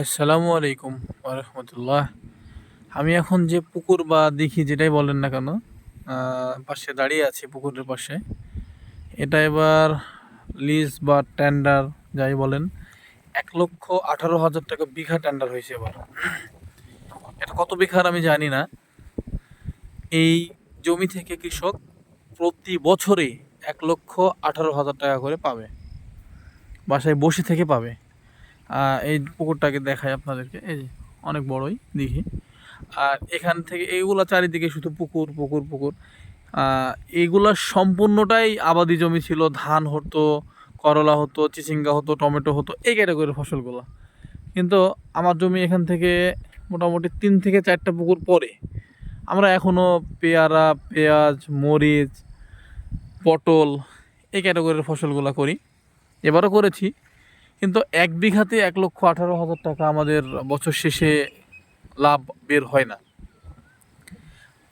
আসসালামু আলাইকুম ওরহমতুল্লাহ। আমি এখন যে পুকুর বা দিঘি যেটাই বলেন না কেন, পাশে দাঁড়িয়ে আছি পুকুরের পাশে। এটা এবার লিজ বা টেন্ডার যাই বলেন, 1,18,000 টাকা বিঘা টেন্ডার হয়েছে এবার। এটা কত বিঘার আমি জানি না। এই জমি থেকে কৃষক প্রতি বছরে 1,18,000 টাকা করে পাবে, বাসায় বসে থেকে পাবে। এই পুকুরটাকে দেখাই আপনাদেরকে, এই যে অনেক বড়ই দিঘি। আর এখান থেকে এইগুলা চারিদিকে শুধু পুকুর পুকুর পুকুর। এইগুলা সম্পূর্ণটাই আবাদি জমি ছিল, ধান হতো, করলা হতো, চিচিঙ্গা হতো, টমেটো হতো, এই ক্যাটাগরির ফসলগুলো। কিন্তু আমার জমি এখান থেকে মোটামুটি 3 থেকে 4টা পুকুর পরে আমরা এখনও পেয়ারা, পেঁয়াজ, মরিচ, পটল এই ক্যাটাগরির ফসলগুলো করি, এবারও করেছি। কিন্তু 1 বিঘাতে 1,18,000 টাকা আমাদের বছর শেষে লাভ বের হয় না।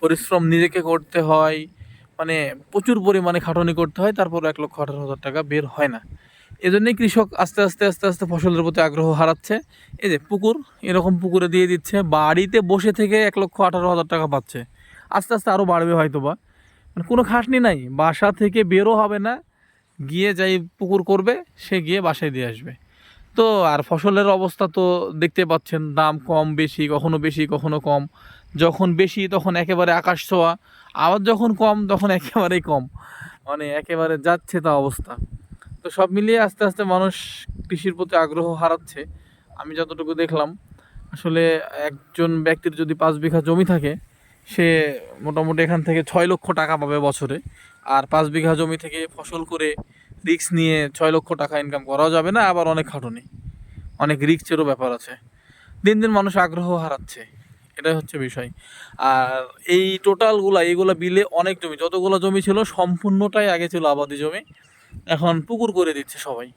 পরিশ্রম নিজেকে করতে হয়, মানে প্রচুর পরিমাণে খাটুনি করতে হয়, তারপর 1,18,000 টাকা বের হয় না। এজন্যই কৃষক আস্তে আস্তে আস্তে আস্তে ফসলের প্রতি আগ্রহ হারাচ্ছে। এই যে পুকুর, এরকম পুকুরে দিয়ে দিচ্ছে, বাড়িতে বসে থেকে 1,18,000 টাকা পাচ্ছে। আস্তে আস্তে আরও বাড়বে হয়তো বা, মানে কোনো খাটনি নাই, বাসা থেকে বেরও হবে না, গিয়ে যাই পুকুর করবে, সে গিয়ে বাসায় দিয়ে আসবে। তো আর ফসলের অবস্থা তো দেখতে পাচ্ছেন, দাম কম বেশি, কখনো বেশি কখনো কম। যখন বেশি তখন একেবারে আকাশ ছোঁয়া, আবার যখন কম তখন একেবারেই কম, মানে একেবারে যাচ্ছে তা অবস্থা। তো সব মিলিয়ে আস্তে আস্তে মানুষ কৃষির প্রতি আগ্রহ হারাচ্ছে। আমি যতটুকু দেখলাম, আসলে একজন ব্যক্তির যদি 5 বিঘা জমি থাকে, সে মোটামুটি এখান থেকে 6 লক্ষ টাকা পাবে বছরে। আর 5 বিঘা জমি থেকে ফসল করে রিস্ক নিয়ে 6 লক্ষ টাকা ইনকাম করাও যাবে না, আবার অনেক খাটুনি, অনেক রিস্কেরও ব্যাপার আছে। দিন দিন মানুষ আগ্রহ হারাচ্ছে, এটাই হচ্ছে বিষয়। আর এই টোটালগুলা এইগুলা বিলে অনেক জমি, যতগুলো জমি ছিল সম্পূর্ণটাই আগে ছিল আবাদি জমি, এখন পুকুর করে দিচ্ছে সবাই,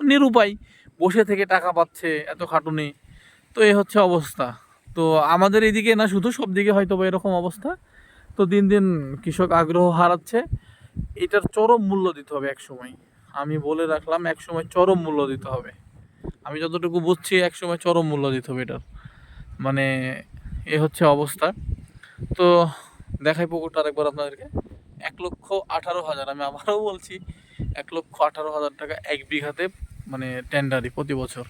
নিরুপায়, বসে থেকে টাকা পাচ্ছে, এত খাটুনি। তো এই হচ্ছে অবস্থা। তো আমাদের এইদিকে না, শুধু সব দিকে হয়তো বা এরকম অবস্থা। তো দিন দিন কৃষক আগ্রহ হারাচ্ছে। এটার চরম মূল্য দিতে হবে এক সময়, আমি বলে রাখলাম, এক সময় চরম মূল্য দিতে হবে। আমি যতটুকু বুঝছি এক সময় চরম মূল্য দিতে হবে এটার, মানে এ হচ্ছে অবস্থা। তো দেখাই পুকুরটা আরেকবার আপনাদেরকে। 1,18,000, আমি আবারও বলছি, 1,18,000 টাকা 1 বিঘাতে, মানে টেন্ডারি প্রতি বছর।